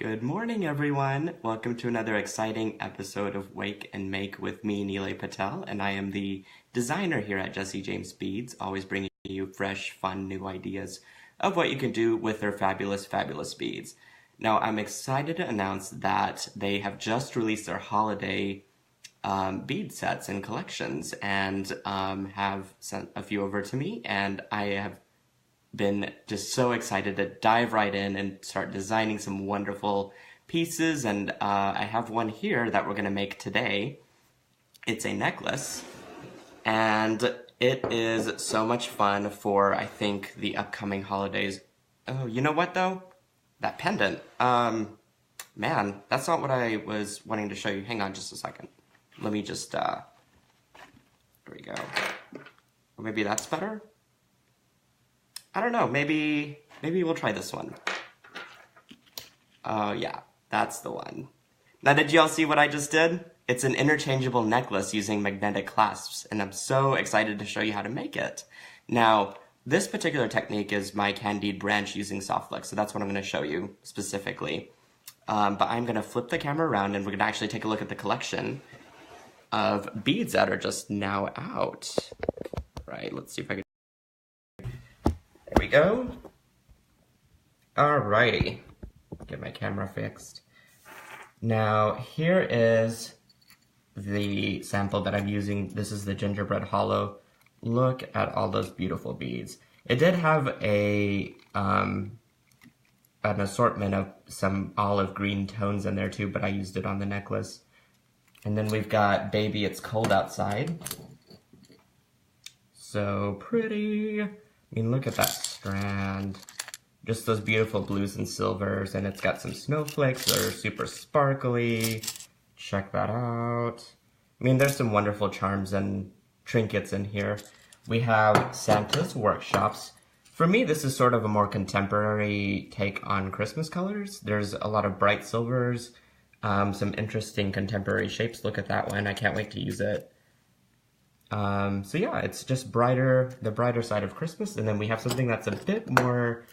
Good morning, everyone. Welcome to another exciting episode of Wake and Make with me, Nealay Patel, and I am the designer here at Jesse James Beads, always bringing you fresh, fun, new ideas of what you can do with their fabulous, fabulous beads. Now, I'm excited to announce that they have just released their holiday bead sets and collections and have sent a few over to me, and I have been just so excited to dive right in and start designing some wonderful pieces. And I have one here that we're going to make today. It's a necklace, and it is so much fun for, I think, the upcoming holidays. Oh, you know what though? That pendant. Man, that's not what I was wanting to show you. Hang on just a second. Let me just, there we go. Or maybe that's better? I don't know, maybe we'll try this one. Oh yeah, that's the one. Now did y'all see what I just did? It's an interchangeable necklace using magnetic clasps, and I'm so excited to show you how to make it. Now, this particular technique is my candied branch using soft flex, so that's what I'm going to show you specifically. But I'm going to flip the camera around and we're going to actually take a look at the collection of beads that are just now out. Right, let's see if I can... There we go. Alrighty, get my camera fixed. Now here is the sample that I'm using. This is the gingerbread hollow. Look at all those beautiful beads. It did have an assortment of some olive green tones in there too, but I used it on the necklace. And then we've got Baby It's Cold Outside. So pretty. I mean, look at that strand. Just those beautiful blues and silvers, and it's got some snowflakes that are super sparkly. Check that out. I mean, there's some wonderful charms and trinkets in here. We have Santa's Workshops. For me, this is sort of a more contemporary take on Christmas colors. There's a lot of bright silvers, some interesting contemporary shapes. Look at that one. I can't wait to use it. So yeah, it's just brighter, the brighter side of Christmas, and then we have something that's a bit more,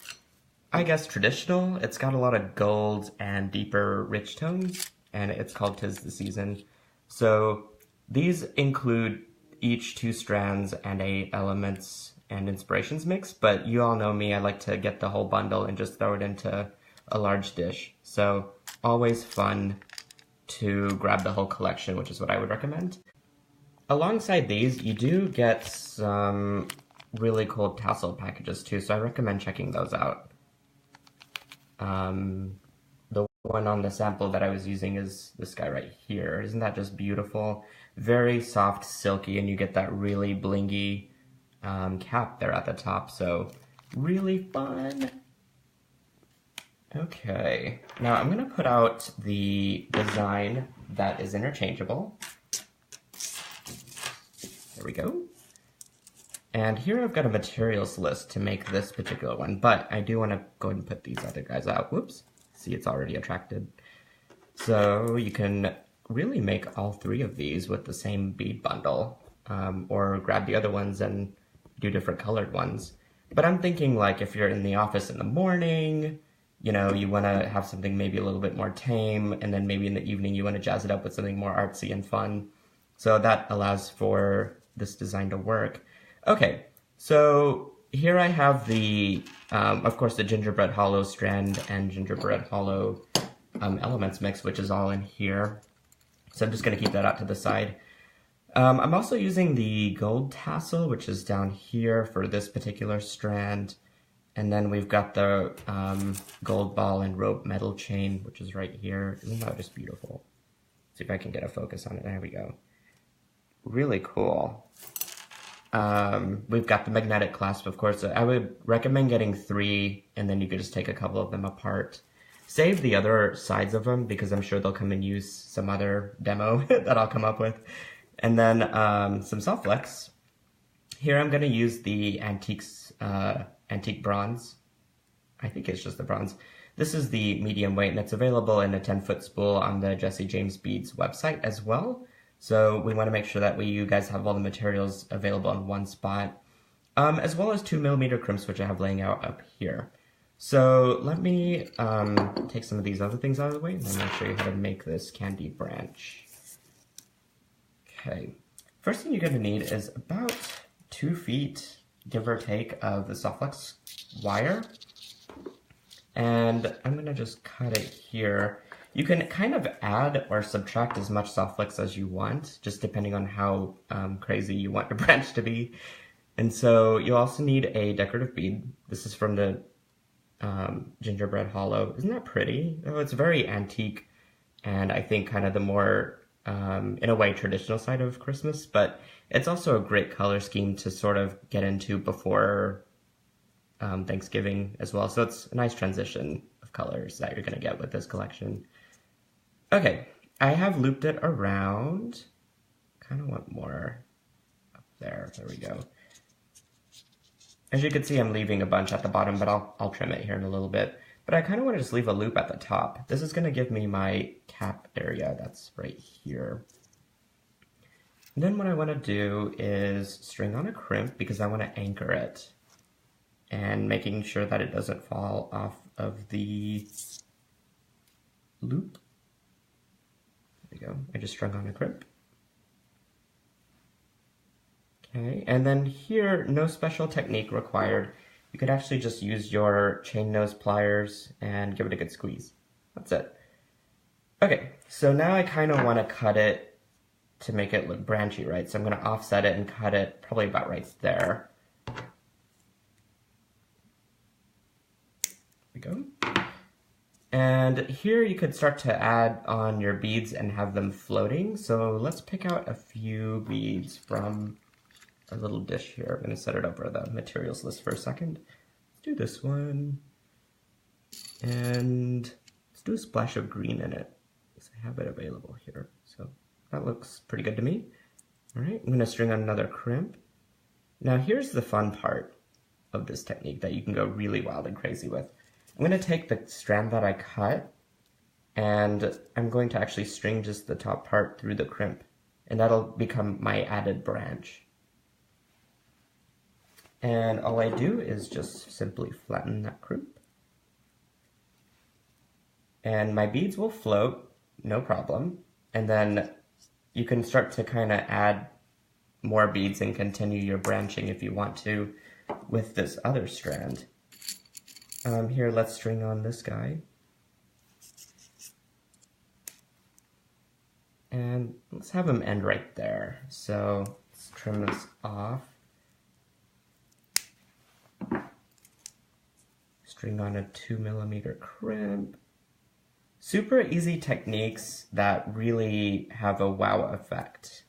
I guess, traditional. It's got a lot of gold and deeper rich tones, and it's called 'Tis the Season. So these include each 2 strands and a elements and inspirations mix, but you all know me, I like to get the whole bundle and just throw it into a large dish. So always fun to grab the whole collection, which is what I would recommend. Alongside these, you do get some really cool tassel packages too, so I recommend checking those out. The one on the sample that I was using is this guy right here. Isn't that just beautiful? Very soft, silky, and you get that really blingy cap there at the top, so really fun. Okay, now I'm going to put out the design that is interchangeable. There we go. And here I've got a materials list to make this particular one, but I do want to go ahead and put these other guys out. Whoops. See, it's already attracted. So you can really make all 3 of these with the same bead bundle, or grab the other ones and do different colored ones. But I'm thinking, like, if you're in the office in the morning, you know, you want to have something maybe a little bit more tame, and then maybe in the evening you want to jazz it up with something more artsy and fun. So that allows for this design to work. Okay, so here I have the, of course, the gingerbread hollow strand and gingerbread hollow elements mix, which is all in here. So I'm just going to keep that out to the side. I'm also using the gold tassel, which is down here for this particular strand. And then we've got the gold ball and rope metal chain, which is right here. Isn't that just beautiful? See if I can get a focus on it. There we go. Really cool. We've got the magnetic clasp, of course. I would recommend getting 3, and then you could just take a couple of them apart. Save the other sides of them, because I'm sure they'll come and use some other demo that I'll come up with. And then some soft flex. Here I'm going to use the antique bronze. I think it's just the bronze. This is the medium weight, and it's available in a 10-foot spool on the Jesse James Beads website as well. So we want to make sure that you guys have all the materials available in one spot, as well as 2mm crimps, which I have laying out up here. So let me take some of these other things out of the way, and then I'll show you how to make this candy branch. Okay, first thing you're going to need is about 2 feet, give or take, of the softflex wire. And I'm going to just cut it here. You can kind of add or subtract as much softflex as you want, just depending on how crazy you want your branch to be. And so you also need a decorative bead. This is from the gingerbread hollow. Isn't that pretty? Oh, it's very antique, and I think kind of the more, in a way, traditional side of Christmas, but it's also a great color scheme to sort of get into before Thanksgiving as well. So it's a nice transition of colors that you're going to get with this collection. Okay, I have looped it around. Kind of want more up there. There we go. As you can see, I'm leaving a bunch at the bottom, but I'll trim it here in a little bit. But I kind of want to just leave a loop at the top. This is going to give me my cap area. That's right here. And then what I want to do is string on a crimp because I want to anchor it. And making sure that it doesn't fall off of the loop. There we go. I just strung on a crimp. Okay, and then here, no special technique required. You could actually just use your chain nose pliers and give it a good squeeze. That's it. Okay, so now I kind of want to cut it to make it look branchy, right? So I'm going to offset it and cut it probably about right there. There we go. And here you could start to add on your beads and have them floating. So let's pick out a few beads from our little dish here. I'm going to set it over the materials list for a second. Let's do this one. And let's do a splash of green in it, because I have it available here. So that looks pretty good to me. All right, I'm going to string on another crimp. Now here's the fun part of this technique that you can go really wild and crazy with. I'm going to take the strand that I cut, and I'm going to actually string just the top part through the crimp, and that'll become my added branch. And all I do is just simply flatten that crimp. And my beads will float, no problem. And then you can start to kind of add more beads and continue your branching if you want to with this other strand. Here, let's string on this guy. And let's have him end right there. So let's trim this off. String on a 2mm crimp. Super easy techniques that really have a wow effect.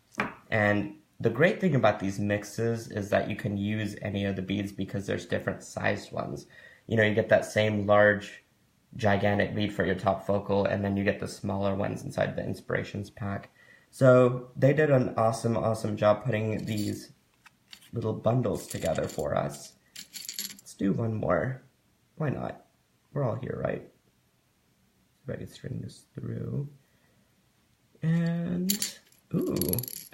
And the great thing about these mixes is that you can use any of the beads because there's different sized ones. You know, you get that same large, gigantic bead for your top focal, and then you get the smaller ones inside the inspirations pack. So they did an awesome, awesome job putting these little bundles together for us. Let's do one more. Why not? We're all here, right? If I could string this through. And, ooh,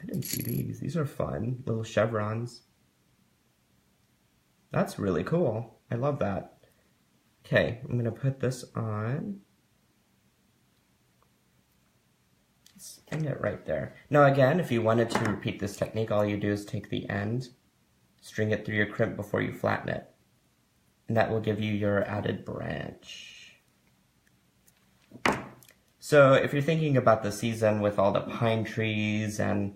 I didn't see these. These are fun, little chevrons. That's really cool. I love that. Okay, I'm gonna put this on. Let's end it right there. Now again, if you wanted to repeat this technique, all you do is take the end, string it through your crimp before you flatten it. And that will give you your added branch. So if you're thinking about the season with all the pine trees and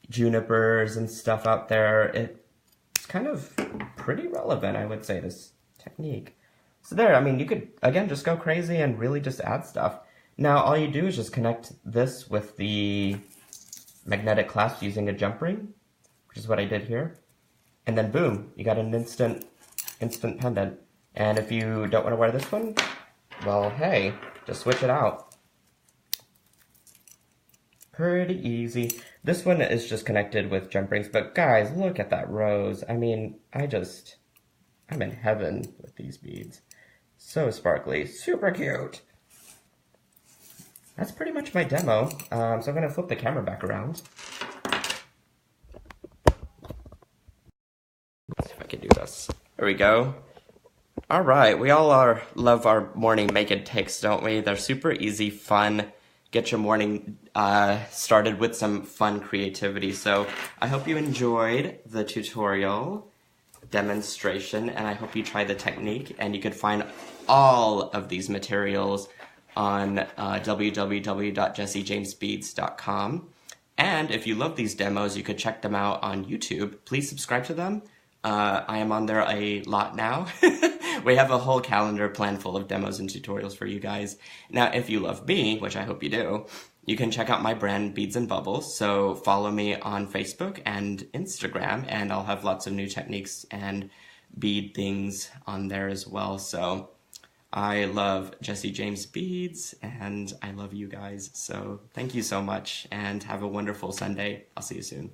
junipers and stuff out there, it's kind of pretty relevant, I would say, this technique. So there, I mean, you could, again, just go crazy and really just add stuff. Now, all you do is just connect this with the magnetic clasp using a jump ring, which is what I did here. And then boom, you got an instant pendant. And if you don't want to wear this one, well, hey, just switch it out. Pretty easy. This one is just connected with jump rings, but guys, look at that rose. I mean, I'm in heaven with these beads. So sparkly, super cute. That's pretty much my demo. So I'm gonna flip the camera back around. Let's see if I can do this. There we go. All right, we all love our morning make and takes, don't we? They're super easy, fun. Get your morning started with some fun creativity. So I hope you enjoyed the tutorial demonstration, and I hope you try the technique. And you could find all of these materials on www.jessejamesbeads.com. And if you love these demos, you could check them out on YouTube. Please subscribe to them. I am on there a lot now. We have a whole calendar planned full of demos and tutorials for you guys. Now, if you love me, which I hope you do, you can check out my brand, Beads and Bubbles. So follow me on Facebook and Instagram, and I'll have lots of new techniques and bead things on there as well. So I love Jessie James Beads, and I love you guys. So thank you so much, and have a wonderful Sunday. I'll see you soon.